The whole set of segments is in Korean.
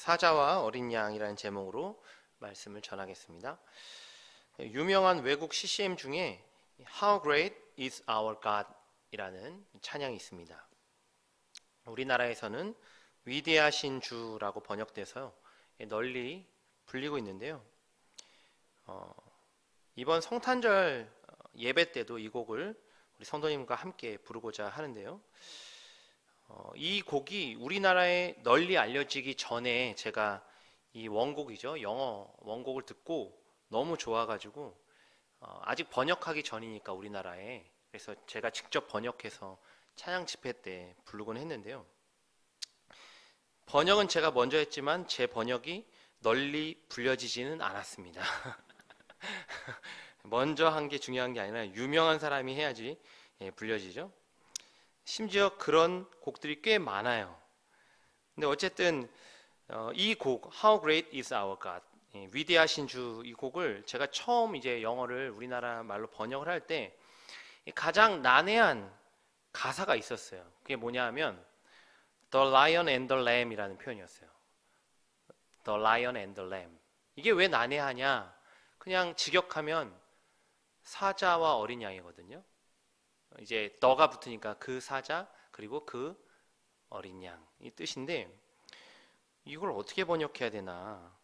사자와 어린 양이라는 제목으로 말씀을 전하겠습니다. 유명한 외국 CCM 중에 How Great is Our God 이라는 찬양이 있습니다. 우리나라에서는 위대하신 주라고 번역돼서 널리 불리고 있는데요. 이번 성탄절 예배 때도 이 곡을 우리 성도님과 함께 부르고자 하는데요. 이 곡이 우리나라에 널리 알려지기 전에 제가 이 원곡이죠, 영어 원곡을 듣고 너무 좋아가지고 아직 번역하기 전이니까 우리나라에, 그래서 제가 직접 번역해서 찬양 집회 때 부르곤 했는데요. 번역은 제가 먼저 했지만 제 번역이 널리 불려지지는 않았습니다. 먼저 한 게 중요한 게 아니라 유명한 사람이 해야지 불려지죠. 심지어 그런 곡들이 꽤 많아요. 근데 어쨌든 이 곡 How Great is Our God, 위대하신 주, 이 곡을 제가 처음 이제 영어를 우리나라 말로 번역을 할 때 가장 난해한 가사가 있었어요. 그게 뭐냐 하면 The Lion and the Lamb 이라는 표현이었어요. The Lion and the Lamb. 이게 왜 난해하냐? 그냥 직역하면 사자와 어린 양이거든요. 이제 너가 붙으니까 그 사자 그리고 그 어린 양, 이 뜻인데 이걸 어떻게 번역해야 되나?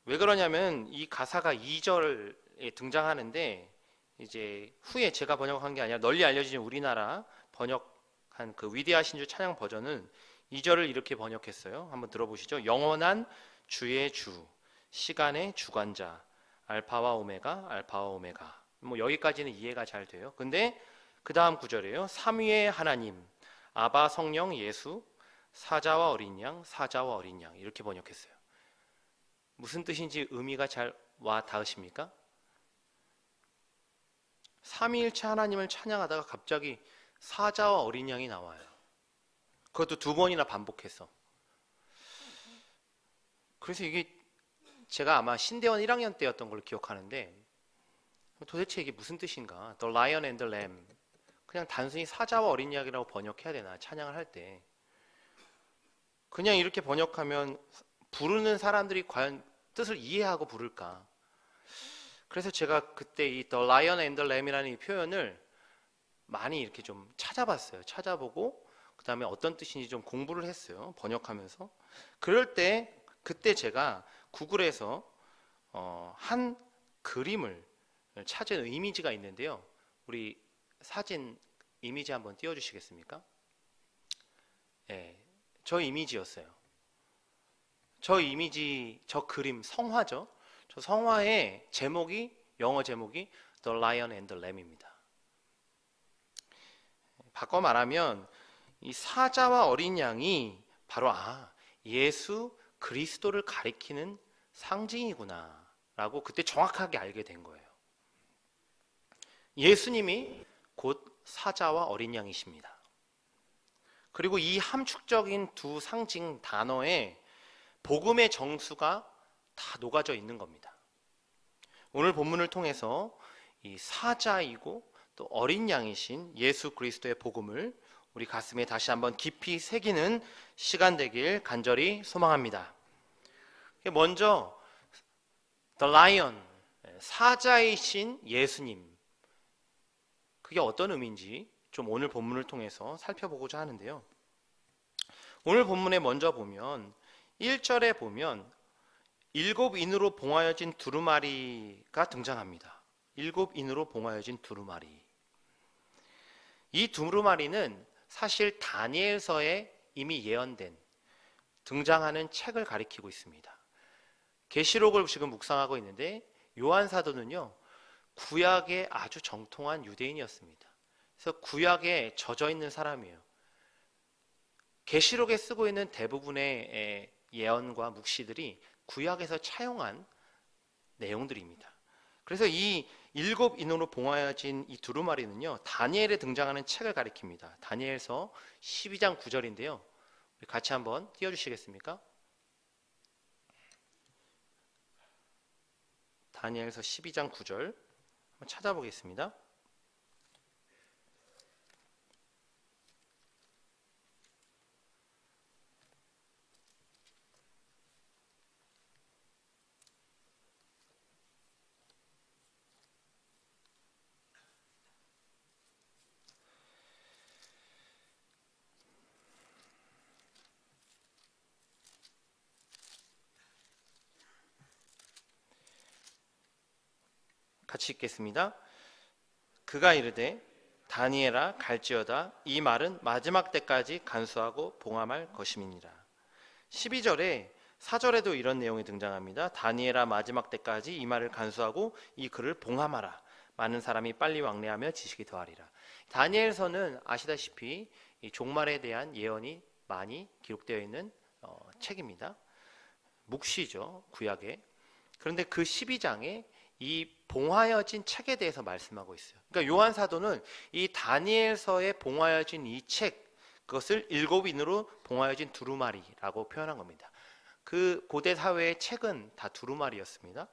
왜 그러냐면 이 가사가 2절에 등장하는데 이제 후에 제가 번역한 게 아니라 널리 알려진 우리나라 번역한 그 위대하신 주 찬양 버전은 2절을 이렇게 번역했어요. 한번 들어보시죠. 영원한 주의 주, 시간의 주관자, 알파와 오메가, 알파와 오메가. 뭐 여기까지는 이해가 잘 돼요. 근데 그 다음 구절이에요. 삼위의 하나님, 아바, 성령, 예수, 사자와 어린 양, 사자와 어린 양, 이렇게 번역했어요. 무슨 뜻인지 의미가 잘 와 닿으십니까? 삼위일체 하나님을 찬양하다가 갑자기 사자와 어린 양이 나와요. 그것도 2번이나 반복해서. 그래서 이게 제가 아마 신대원 1학년 때였던 걸로 기억하는데 도대체 이게 무슨 뜻인가? The Lion and the Lamb. 그냥 단순히 사자와 어린 양이라고 번역해야 되나? 찬양을 할 때. 그냥 이렇게 번역하면 부르는 사람들이 과연 뜻을 이해하고 부를까? 그래서 제가 그때 이 The Lion and the Lamb이라는 이 표현을 많이 이렇게 좀 찾아봤어요. 찾아보고 그 다음에 어떤 뜻인지 좀 공부를 했어요. 번역하면서. 그럴 때 그때 제가 구글에서 한 그림을 찾은 이미지가 있는데요. 우리 사진 이미지 한번 띄워주시겠습니까? 네, 저 이미지였어요. 저 이미지, 저 그림, 성화죠. 저 성화의 제목이, 영어 제목이 The Lion and the Lamb입니다. 바꿔 말하면 이 사자와 어린 양이 바로 예수 그리스도를 가리키는 상징이구나 라고 그때 정확하게 알게 된 거예요. 예수님이 곧 사자와 어린 양이십니다. 그리고 이 함축적인 두 상징 단어에 복음의 정수가 다 녹아져 있는 겁니다. 오늘 본문을 통해서 이 사자이고 또 어린 양이신 예수 그리스도의 복음을 우리 가슴에 다시 한번 깊이 새기는 시간 되길 간절히 소망합니다. 먼저 The Lion, 사자이신 예수님, 그게 어떤 의미인지 좀 오늘 본문을 통해서 살펴보고자 하는데요. 오늘 본문에 먼저 보면 1절에 보면 7인으로 봉하여진 두루마리가 등장합니다. 7인으로 봉하여진 두루마리. 이 두루마리는 사실 다니엘서에 이미 예언된 등장하는 책을 가리키고 있습니다. 계시록을 지금 묵상하고 있는데 요한 사도는요, 구약의 아주 정통한 유대인이었습니다. 그래서 구약에 젖어 있는 사람이에요. 계시록에 쓰고 있는 대부분의 예언과 묵시들이 구약에서 차용한 내용들입니다. 그래서 이 7인으로 봉하여진 이 두루마리는요, 다니엘에 등장하는 책을 가리킵니다. 다니엘서 12장 9절인데요. 우리 같이 한번 띄워주시겠습니까? 다니엘서 12장 9절 한번 찾아보겠습니다. 같이 읽겠습니다. 그가 이르되 다니엘아 갈지어다 이 말은 마지막 때까지 간수하고 봉함할 것임이니라. 12절에 4절에도 이런 내용이 등장합니다. 다니엘아 마지막 때까지 이 말을 간수하고 이 글을 봉함하라. 많은 사람이 빨리 왕래하며 지식이 더하리라. 다니엘서는 아시다시피 이 종말에 대한 예언이 많이 기록되어 있는 책입니다. 묵시죠, 구약에. 그런데 그 12장에 이 봉하여진 책에 대해서 말씀하고 있어요. 그러니까 요한 사도는 이 다니엘서에 봉하여진 이 책, 그것을 7인으로 봉하여진 두루마리라고 표현한 겁니다. 그 고대 사회의 책은 다 두루마리였습니다.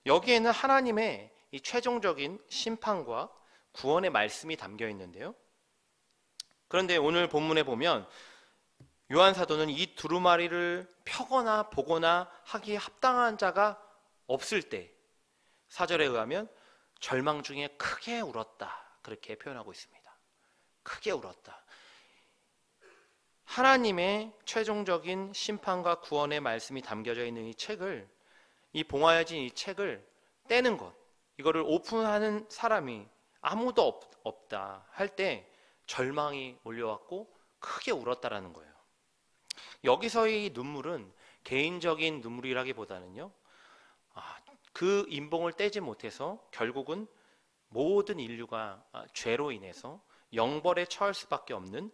여기에는 하나님의 이 최종적인 심판과 구원의 말씀이 담겨 있는데요. 그런데 오늘 본문에 보면 요한 사도는 이 두루마리를 펴거나 보거나 하기에 합당한 자가 없을 때 4절에 의하면 절망 중에 크게 울었다, 그렇게 표현하고 있습니다. 크게 울었다. 하나님의 최종적인 심판과 구원의 말씀이 담겨져 있는 이 책을, 이 봉하여진 이 책을 떼는 것, 이거를 오픈하는 사람이 아무도 없다 할 때 절망이 몰려왔고 크게 울었다라는 거예요. 여기서의 눈물은 개인적인 눈물이라기보다는요, 그 인봉을 떼지 못해서 결국은 모든 인류가 죄로 인해서 영벌에 처할 수밖에 없는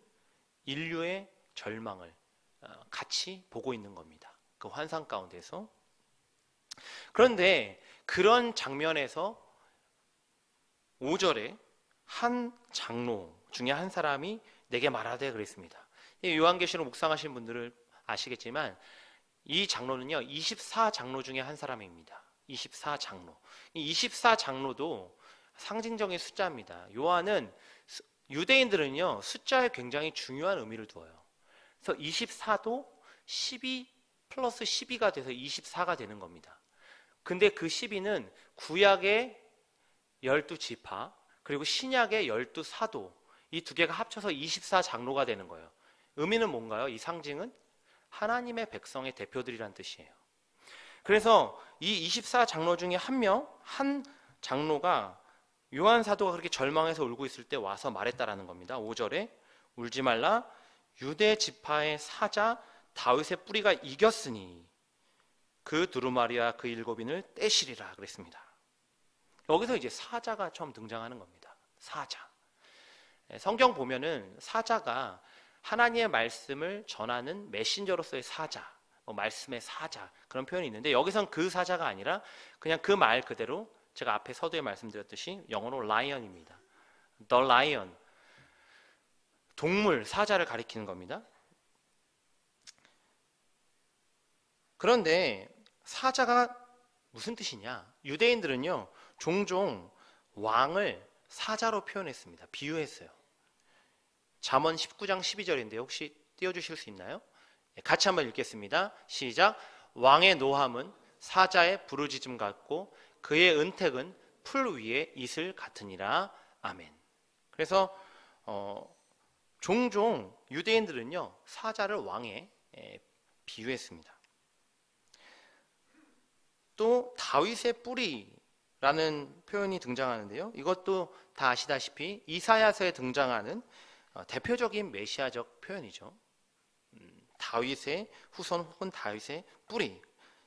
인류의 절망을 같이 보고 있는 겁니다. 그 환상 가운데서. 그런데 그런 장면에서 5절에 한 장로 중에 한 사람이 내게 말하되 그랬습니다. 요한계시록 묵상하신 분들은 아시겠지만 이 장로는요 24장로 중에 한 사람입니다. 24장로. 이 24장로도 상징적인 숫자입니다. 요한은 유대인들은요 숫자에 굉장히 중요한 의미를 두어요. 그래서 24도 12 플러스 12가 돼서 24가 되는 겁니다. 근데 그 12는 구약의 12지파 그리고 신약의 12사도, 이 두 개가 합쳐서 24장로가 되는 거예요. 의미는 뭔가요? 이 상징은 하나님의 백성의 대표들이란 뜻이에요. 그래서 이 24장로 중에 한 장로가 요한 사도가 그렇게 절망해서 울고 있을 때 와서 말했다라는 겁니다. 5절에 울지 말라, 유대 지파의 사자 다윗의 뿌리가 이겼으니 그 두루마리와 그 7인을 떼시리라 그랬습니다. 여기서 이제 사자가 처음 등장하는 겁니다. 사자. 성경 보면은 사자가 하나님의 말씀을 전하는 메신저로서의 사자, 말씀의 사자, 그런 표현이 있는데 여기선 그 사자가 아니라 그냥 그 말 그대로 제가 앞에 서두에 말씀드렸듯이 영어로 lion입니다. The lion. 동물, 사자를 가리키는 겁니다. 그런데 사자가 무슨 뜻이냐? 유대인들은요 종종 왕을 사자로 표현했습니다. 비유했어요. 잠언 19장 12절인데 혹시 띄워주실 수 있나요? 같이 한번 읽겠습니다. 시작. 왕의 노함은 사자의 부르짖음 같고 그의 은택은 풀 위에 이슬 같으니라. 아멘. 그래서 종종 유대인들은요 사자를 왕에 비유했습니다. 또 다윗의 뿌리라는 표현이 등장하는데요. 이것도 다 아시다시피 이사야서에 등장하는 대표적인 메시아적 표현이죠. 다윗의 후손 혹은 다윗의 뿌리.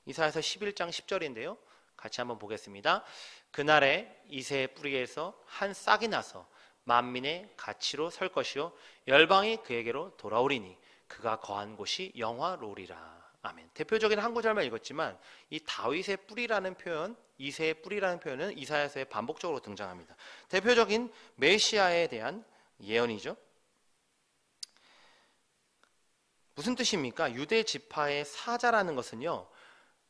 이사야서 11장 10절인데요. 같이 한번 보겠습니다. 그날에 이새의 뿌리에서 한 싹이 나서 만민의 가치로 설 것이요 열방이 그에게로 돌아오리니 그가 거한 곳이 영화로우리라. 아멘. 대표적인 한 구절만 읽었지만 이 다윗의 뿌리라는 표현, 이새의 뿌리라는 표현은 이사야서에 반복적으로 등장합니다. 대표적인 메시아에 대한 예언이죠. 무슨 뜻입니까? 유대 지파의 사자라는 것은요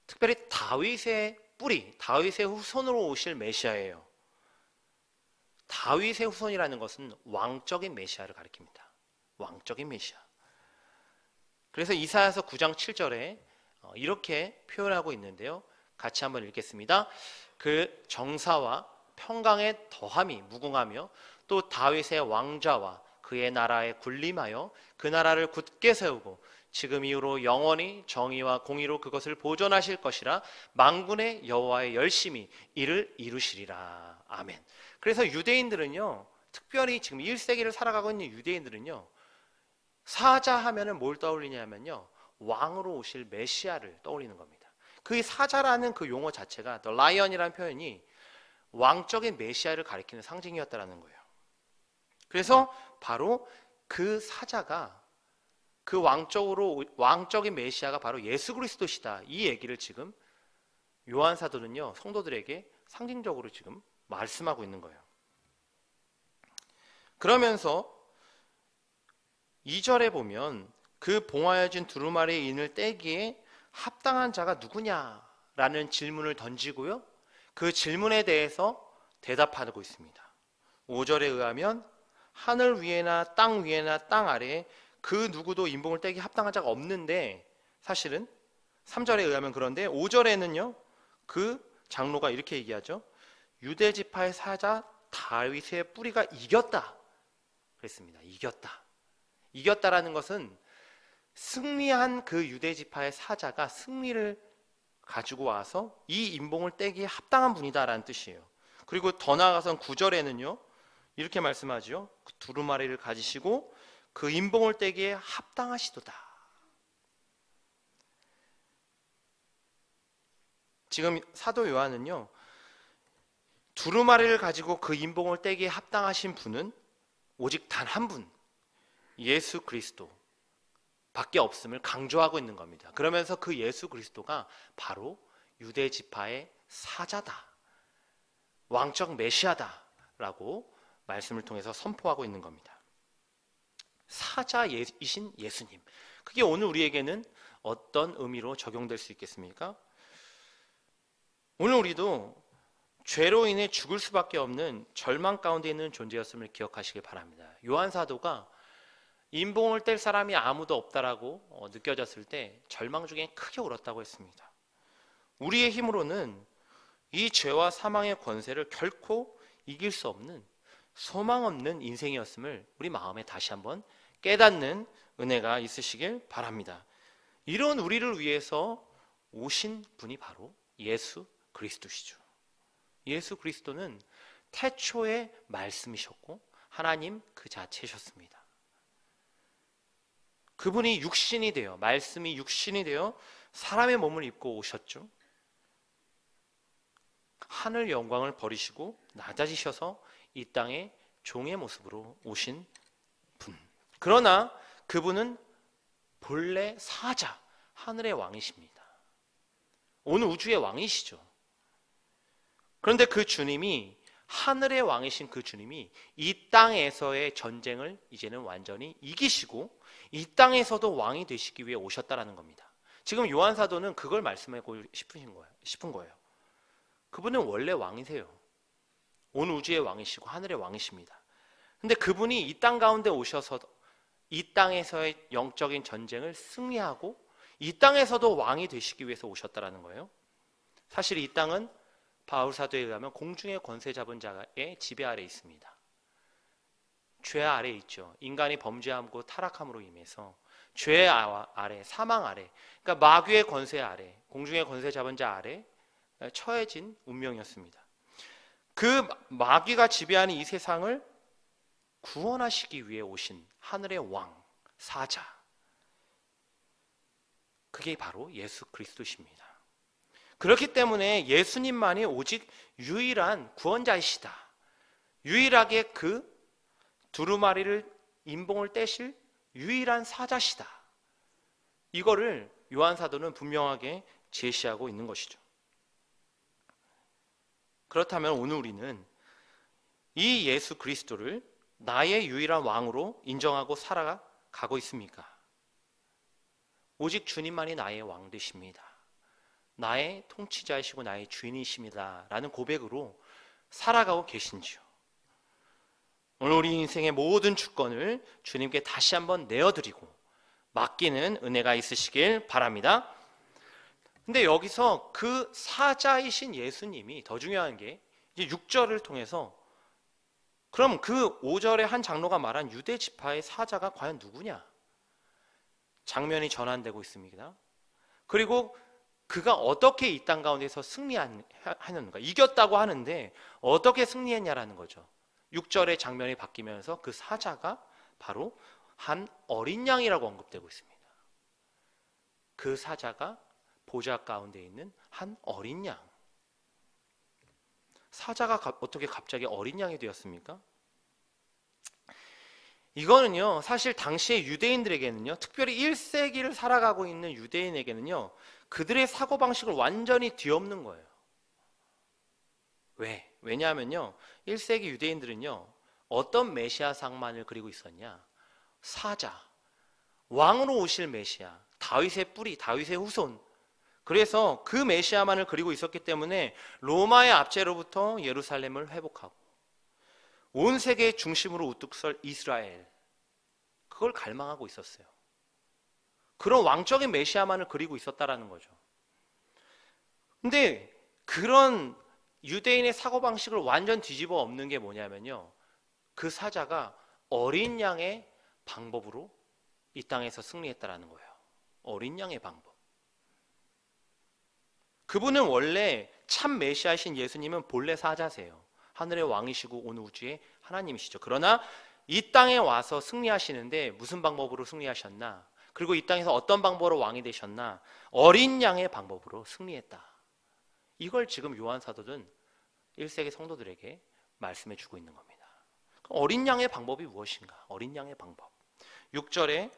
특별히 다윗의 뿌리, 다윗의 후손으로 오실 메시아예요. 다윗의 후손이라는 것은 왕적인 메시아를 가리킵니다. 왕적인 메시아. 그래서 이사야서 9장 7절에 이렇게 표현하고 있는데요. 같이 한번 읽겠습니다. 그 정사와 평강의 더함이 무궁하며 또 다윗의 왕좌와 그의 나라에 군림하여 그 나라를 굳게 세우고 지금 이후로 영원히 정의와 공의로 그것을 보존하실 것이라 만군의 여호와의 열심히 이를 이루시리라. 아멘. 그래서 유대인들은요, 특별히 지금 1세기를 살아가고 있는 유대인들은요, 사자 하면은 뭘 떠올리냐면요, 왕으로 오실 메시아를 떠올리는 겁니다. 그 사자라는 그 용어 자체가 The Lion이라는 표현이 왕적인 메시아를 가리키는 상징이었다라는 거예요. 그래서 바로 그 사자가 그 왕적인 메시아가 바로 예수 그리스도시다. 이 얘기를 지금 요한 사도는요, 성도들에게 상징적으로 지금 말씀하고 있는 거예요. 그러면서 2절에 보면 그 봉하여진 두루마리의 인을 떼기에 합당한 자가 누구냐라는 질문을 던지고요, 그 질문에 대해서 대답하고 있습니다. 5절에 의하면 하늘 위에나 땅 위에나 땅 아래에 그 누구도 인봉을 떼기 합당한 자가 없는데, 사실은 3절에 의하면 그런데 5절에는요 그 장로가 이렇게 얘기하죠. 유대 지파의 사자 다윗의 뿌리가 이겼다 그랬습니다. 이겼다라는 것은 승리한 그 유대 지파의 사자가 승리를 가지고 와서 이 인봉을 떼기에 합당한 분이다라는 뜻이에요. 그리고 더 나아가선 9절에는요 이렇게 말씀하죠. 그 두루마리를 가지시고 그 인봉을 떼기에 합당하시도다. 지금 사도 요한은요, 두루마리를 가지고 그 인봉을 떼기에 합당하신 분은 오직 단 한 분, 예수 그리스도 밖에 없음을 강조하고 있는 겁니다. 그러면서 그 예수 그리스도가 바로 유대 지파의 사자다, 왕적 메시아다라고 말씀을 통해서 선포하고 있는 겁니다. 사자이신 예수님, 그게 오늘 우리에게는 어떤 의미로 적용될 수 있겠습니까? 오늘 우리도 죄로 인해 죽을 수밖에 없는 절망 가운데 있는 존재였음을 기억하시길 바랍니다. 요한 사도가 인봉을 뗄 사람이 아무도 없다라고 느껴졌을 때 절망 중에 크게 울었다고 했습니다. 우리의 힘으로는 이 죄와 사망의 권세를 결코 이길 수 없는 소망 없는 인생이었음을 우리 마음에 다시 한번 깨닫는 은혜가 있으시길 바랍니다. 이런 우리를 위해서 오신 분이 바로 예수 그리스도시죠. 예수 그리스도는 태초의 말씀이셨고 하나님 그 자체셨습니다. 그분이 육신이 되어, 말씀이 육신이 되어 사람의 몸을 입고 오셨죠. 하늘 영광을 버리시고 낮아지셔서 이 땅에 종의 모습으로 오신 분. 그러나 그분은 본래 사자, 하늘의 왕이십니다. 온 우주의 왕이시죠. 그런데 그 주님이, 하늘의 왕이신 그 주님이 이 땅에서의 전쟁을 이제는 완전히 이기시고 이 땅에서도 왕이 되시기 위해 오셨다라는 겁니다. 지금 요한 사도는 그걸 말씀하고 싶은 거예요. 그분은 원래 왕이세요. 온 우주의 왕이시고 하늘의 왕이십니다. 근데 그분이 이 땅 가운데 오셔서 이 땅에서의 영적인 전쟁을 승리하고 이 땅에서도 왕이 되시기 위해서 오셨다라는 거예요. 사실 이 땅은 바울 사도에 의하면 공중의 권세 잡은 자의 지배 아래 있습니다. 죄 아래 있죠. 인간이 범죄함고 타락함으로 인해서 죄 아래, 사망 아래, 그러니까 마귀의 권세 아래, 공중의 권세 잡은 자 아래 처해진 운명이었습니다. 그 마귀가 지배하는 이 세상을 구원하시기 위해 오신 하늘의 왕, 사자, 그게 바로 예수 그리스도십니다. 그렇기 때문에 예수님만이 오직 유일한 구원자이시다, 유일하게 그 두루마리를 인봉을 떼실 유일한 사자시다, 이거를 요한 사도는 분명하게 제시하고 있는 것이죠. 그렇다면 오늘 우리는 이 예수 그리스도를 나의 유일한 왕으로 인정하고 살아가고 있습니까? 오직 주님만이 나의 왕 되십니다. 나의 통치자이시고 나의 주인이십니다 라는 고백으로 살아가고 계신지요? 오늘 우리 인생의 모든 주권을 주님께 다시 한번 내어드리고 맡기는 은혜가 있으시길 바랍니다. 근데 여기서 그 사자이신 예수님이 더 중요한 게 이제 6절을 통해서 그럼 그 5절의 한 장로가 말한 유대 지파의 사자가 과연 누구냐? 장면이 전환되고 있습니다. 그리고 그가 어떻게 이 땅 가운데서 승리하는가? 이겼다고 하는데 어떻게 승리했냐라는 거죠. 6절의 장면이 바뀌면서 그 사자가 바로 한 어린 양이라고 언급되고 있습니다. 그 사자가 보좌 가운데 있는 한 어린 양. 사자가 어떻게 갑자기 어린 양이 되었습니까? 이거는요, 사실 당시의 유대인들에게는요, 특별히 1세기를 살아가고 있는 유대인에게는요, 그들의 사고방식을 완전히 뒤엎는 거예요. 왜? 왜냐하면요, 1세기 유대인들은요, 어떤 메시아 상만을 그리고 있었냐? 사자, 왕으로 오실 메시아, 다윗의 뿌리, 다윗의 후손. 그래서 그 메시아만을 그리고 있었기 때문에 로마의 압제로부터 예루살렘을 회복하고 온 세계의 중심으로 우뚝 설 이스라엘, 그걸 갈망하고 있었어요. 그런 왕적인 메시아만을 그리고 있었다라는 거죠. 근데 그런 유대인의 사고방식을 완전 뒤집어 엎는 게 뭐냐면요, 그 사자가 어린 양의 방법으로 이 땅에서 승리했다라는 거예요. 어린 양의 방법. 그분은 원래 참 메시아이신 예수님은 본래 사자세요. 하늘의 왕이시고 온 우주의 하나님이시죠. 그러나 이 땅에 와서 승리하시는데 무슨 방법으로 승리하셨나? 그리고 이 땅에서 어떤 방법으로 왕이 되셨나? 어린 양의 방법으로 승리했다. 이걸 지금 요한 사도는 1세기 성도들에게 말씀해 주고 있는 겁니다. 어린 양의 방법이 무엇인가? 어린 양의 방법. 6절에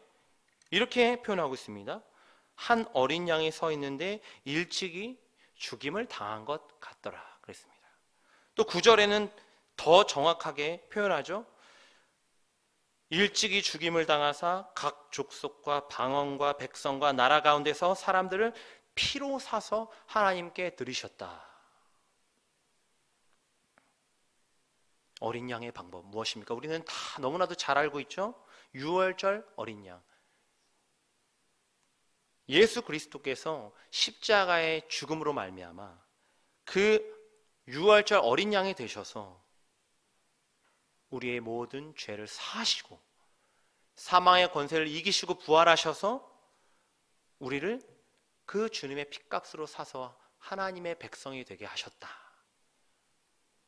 이렇게 표현하고 있습니다. 한 어린 양이 서 있는데 일찍이 죽임을 당한 것 같더라 그랬습니다. 또 9절에는 더 정확하게 표현하죠. 일찍이 죽임을 당하사 각 족속과 방언과 백성과 나라 가운데서 사람들을 피로 사서 하나님께 드리셨다. 어린 양의 방법 무엇입니까? 우리는 다 너무나도 잘 알고 있죠. 유월절 어린 양. 예수 그리스도께서 십자가의 죽음으로 말미암아 그 유월절 어린 양이 되셔서 우리의 모든 죄를 사하시고 사망의 권세를 이기시고 부활하셔서 우리를 그 주님의 핏값으로 사서 하나님의 백성이 되게 하셨다.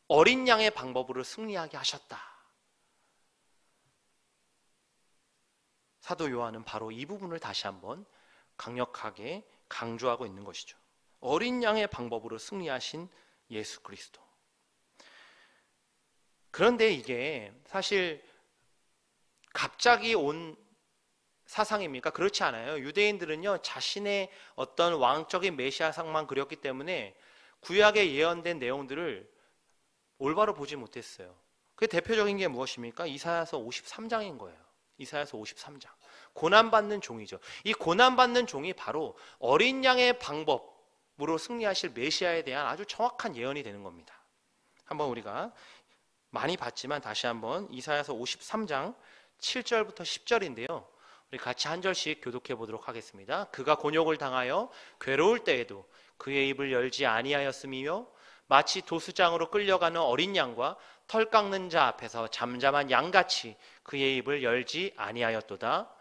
어린 양의 방법으로 승리하게 하셨다. 사도 요한은 바로 이 부분을 다시 한번 강력하게 강조하고 있는 것이죠. 어린 양의 방법으로 승리하신 예수 그리스도. 그런데 이게 사실 갑자기 온 사상입니까? 그렇지 않아요. 유대인들은요, 자신의 어떤 왕적인 메시아상만 그렸기 때문에 구약에 예언된 내용들을 올바로 보지 못했어요. 그 대표적인 게 무엇입니까? 이사야서 53장인 거예요. 이사야서 53장. 고난받는 종이죠. 이 고난받는 종이 바로 어린 양의 방법으로 승리하실 메시아에 대한 아주 정확한 예언이 되는 겁니다. 한번 우리가 많이 봤지만 다시 한번 이사야서 53장 7절부터 10절인데요. 우리 같이 한 절씩 교독해 보도록 하겠습니다. 그가 곤욕을 당하여 괴로울 때에도 그의 입을 열지 아니하였음이며 마치 도수장으로 끌려가는 어린 양과 털 깎는 자 앞에서 잠잠한 양같이 그의 입을 열지 아니하였도다.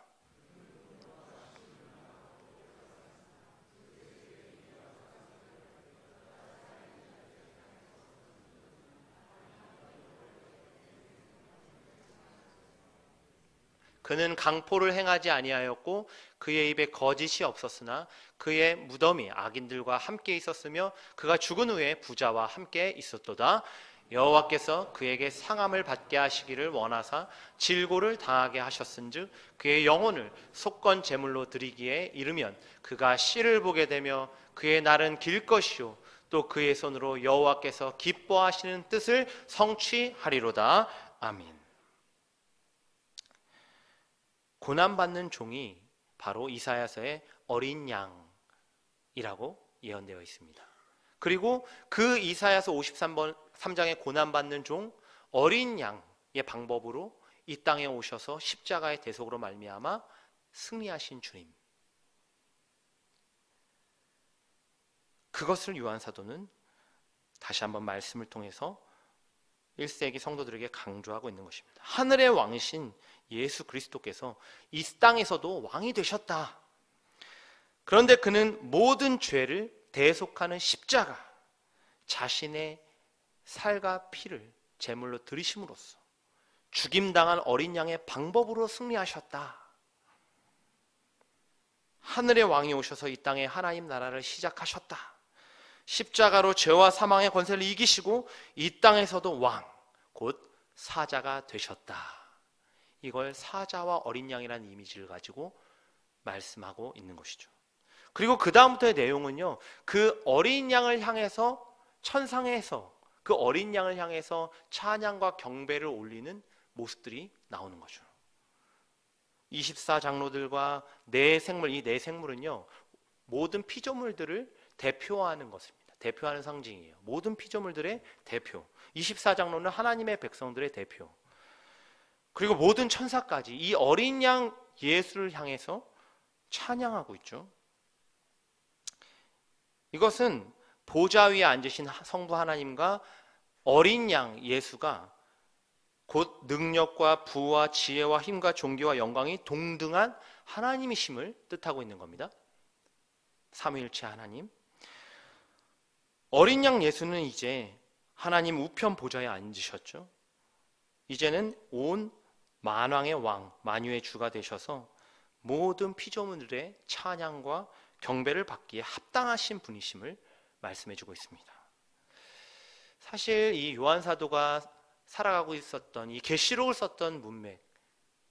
그는 강포를 행하지 아니하였고 그의 입에 거짓이 없었으나 그의 무덤이 악인들과 함께 있었으며 그가 죽은 후에 부자와 함께 있었도다. 여호와께서 그에게 상함을 받게 하시기를 원하사 질고를 당하게 하셨은즉 그의 영혼을 속건 제물로 드리기에 이르면 그가 씨를 보게 되며 그의 날은 길 것이요 또 그의 손으로 여호와께서 기뻐하시는 뜻을 성취하리로다. 아멘. 고난받는 종이 바로 이사야서의 어린 양이라고 예언되어 있습니다. 그리고 그 이사야서 53장의 고난받는 종 어린 양의 방법으로 이 땅에 오셔서 십자가의 대속으로 말미암아 승리하신 주님. 그것을 요한 사도는 다시 한번 말씀을 통해서 1세기 성도들에게 강조하고 있는 것입니다. 하늘의 왕이신 예수 그리스도께서 이 땅에서도 왕이 되셨다. 그런데 그는 모든 죄를 대속하는 십자가, 자신의 살과 피를 제물로 드리심으로써 죽임당한 어린 양의 방법으로 승리하셨다. 하늘의 왕이 오셔서 이 땅에 하나님 나라를 시작하셨다. 십자가로 죄와 사망의 권세를 이기시고 이 땅에서도 왕, 곧 사자가 되셨다. 이걸 사자와 어린 양이라는 이미지를 가지고 말씀하고 있는 것이죠. 그리고 그 다음부터의 내용은요, 그 어린 양을 향해서 천상에서 그 어린 양을 향해서 찬양과 경배를 올리는 모습들이 나오는 거죠. 24장로들과 네 생물, 이 네 생물은요, 모든 피조물들을 대표하는 것입니다. 대표하는 상징이에요. 모든 피조물들의 대표. 24장로는 하나님의 백성들의 대표. 그리고 모든 천사까지 이 어린 양 예수를 향해서 찬양하고 있죠. 이것은 보좌 위에 앉으신 성부 하나님과 어린 양 예수가 곧 능력과 부와 지혜와 힘과 존귀와 영광이 동등한 하나님이심을 뜻하고 있는 겁니다. 삼위일체 하나님. 어린 양 예수는 이제 하나님 우편 보좌에 앉으셨죠. 이제는 온 만왕의 왕, 만유의 주가 되셔서 모든 피조물들의 찬양과 경배를 받기에 합당하신 분이심을 말씀해주고 있습니다. 사실 이 요한 사도가 살아가고 있었던 이 계시록을 썼던 문맥,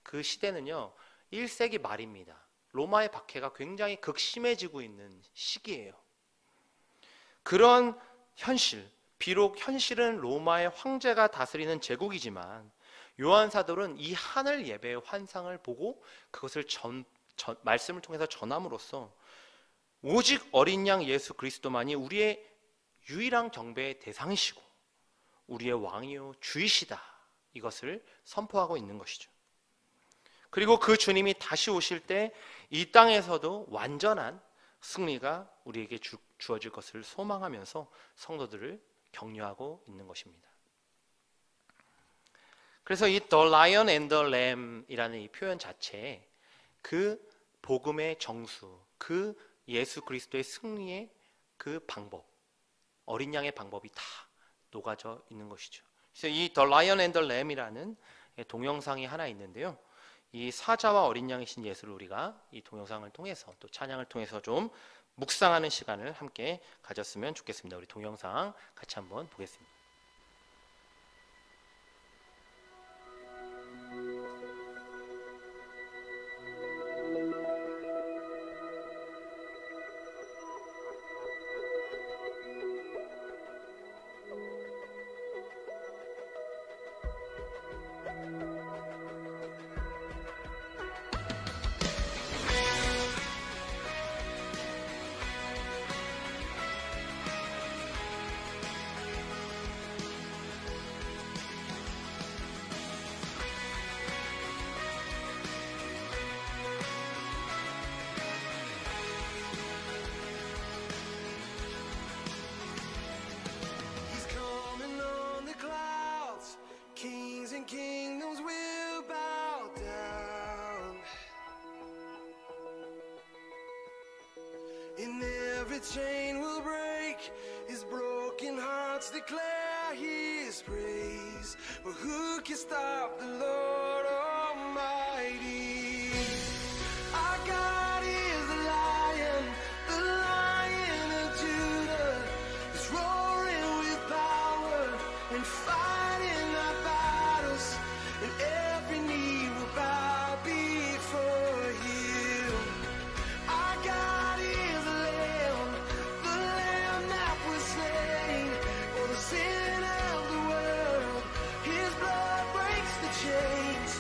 그 시대는요 1세기 말입니다. 로마의 박해가 굉장히 극심해지고 있는 시기예요. 그런 현실, 비록 현실은 로마의 황제가 다스리는 제국이지만 요한 사도는 이 하늘 예배의 환상을 보고 그것을 말씀을 통해서 전함으로써 오직 어린 양 예수 그리스도만이 우리의 유일한 경배의 대상이시고 우리의 왕이요 주이시다, 이것을 선포하고 있는 것이죠. 그리고 그 주님이 다시 오실 때 이 땅에서도 완전한 승리가 우리에게 주어질 것을 소망하면서 성도들을 격려하고 있는 것입니다. 그래서 이 The Lion and the Lamb이라는 이 표현 자체에 그 복음의 정수, 그 예수 그리스도의 승리의 그 방법, 어린 양의 방법이 다 녹아져 있는 것이죠. 그래서 이 The Lion and the Lamb이라는 동영상이 하나 있는데요, 이 사자와 어린 양이신 예수를 우리가 이 동영상을 통해서 또 찬양을 통해서 좀 묵상하는 시간을 함께 가졌으면 좋겠습니다. 우리 동영상 같이 한번 보겠습니다. Kingdoms will bow down, and every chain will break. His broken hearts declare His praise. Well, who can stop the Lord Almighty? Our God is the Lion of Judah. He's roaring with power and fighting our battles, and every knee will bow before Him. Our God is the Lamb that was slain for the sin of the world. His blood breaks the chains.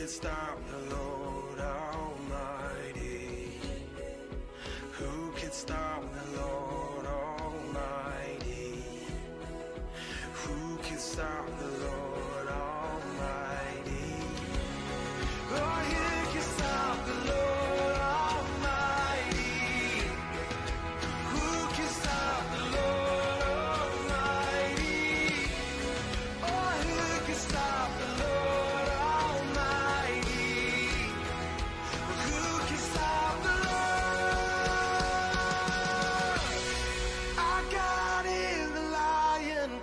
can stop the Lord Almighty? Who can stop the Lord Almighty? Who can stop the Lord Almighty? Oh, who can stop the Lord Almighty? Who can stop the Lord Almighty? Oh, who can stop the Lord Almighty? Who can stop the Lord? Our God is the Lion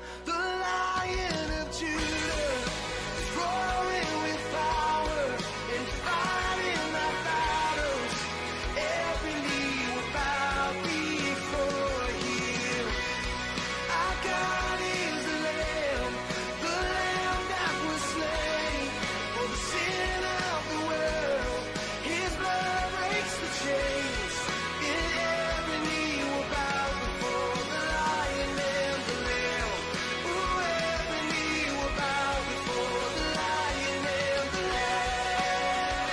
of Judah, roaring with power and fighting our battles. Every knee will bow before Him. Our God is the Lamb that was slain for the sin of the world. His blood breaks the chains, and every knee will bow before the Lion and the Lamb. Ooh, every knee will bow before the Lion and the Lamb.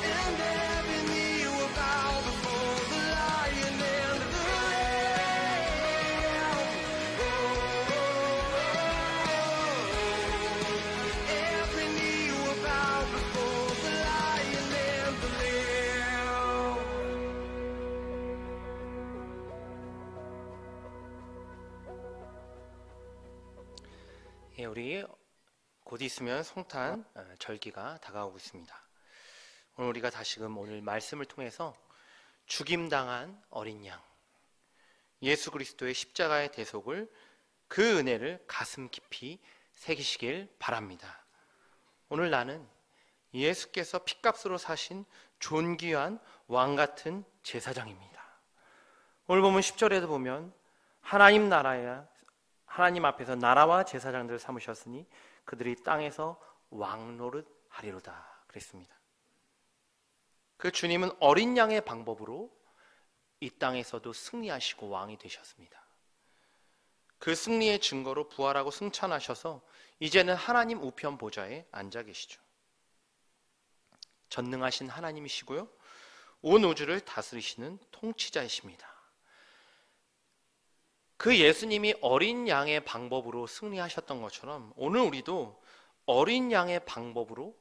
And every knee will bow before the Lion and the Lamb. Every knee will bow before the Lion and the Lamb. 예, 우리 곧 있으면 성탄 절기가 다가오고 있습니다. 오늘 우리가 다시금 오늘 말씀을 통해서 죽임당한 어린 양, 예수 그리스도의 십자가의 대속을, 그 은혜를 가슴 깊이 새기시길 바랍니다. 오늘 나는 예수께서 핏값으로 사신 존귀한 왕같은 제사장입니다. 오늘 보면 10절에도 보면 하나님 앞에서 나라와 제사장들을 삼으셨으니 그들이 땅에서 왕노릇 하리로다 그랬습니다. 그 주님은 어린 양의 방법으로 이 땅에서도 승리하시고 왕이 되셨습니다. 그 승리의 증거로 부활하고 승천하셔서 이제는 하나님 우편 보좌에 앉아 계시죠. 전능하신 하나님이시고요, 온 우주를 다스리시는 통치자이십니다. 그 예수님이 어린 양의 방법으로 승리하셨던 것처럼 오늘 우리도 어린 양의 방법으로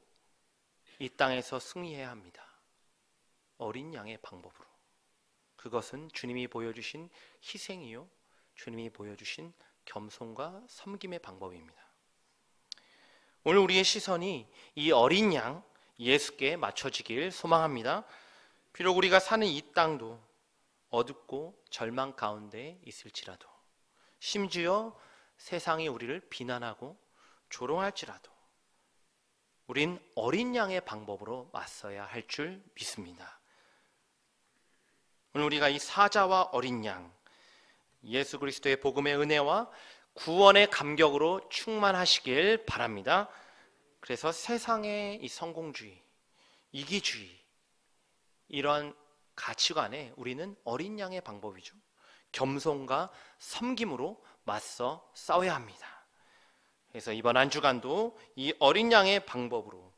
이 땅에서 승리해야 합니다. 어린 양의 방법으로. 그것은 주님이 보여주신 희생이요, 주님이 보여주신 겸손과 섬김의 방법입니다. 오늘 우리의 시선이 이 어린 양 예수께 맞춰지길 소망합니다. 비록 우리가 사는 이 땅도 어둡고 절망 가운데 있을지라도, 심지어 세상이 우리를 비난하고 조롱할지라도 우린 어린 양의 방법으로 맞서야 할 줄 믿습니다. 오늘 우리가 이 사자와 어린 양, 예수 그리스도의 복음의 은혜와 구원의 감격으로 충만하시길 바랍니다. 그래서 세상의 이 성공주의, 이기주의, 이런 가치관에 우리는 어린 양의 방법이죠, 겸손과 섬김으로 맞서 싸워야 합니다. 그래서 이번 한 주간도 이 어린 양의 방법으로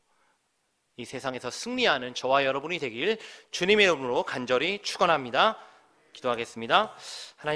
이 세상에서 승리하는 저와 여러분이 되길 주님의 이름으로 간절히 축원합니다. 기도하겠습니다. 하나님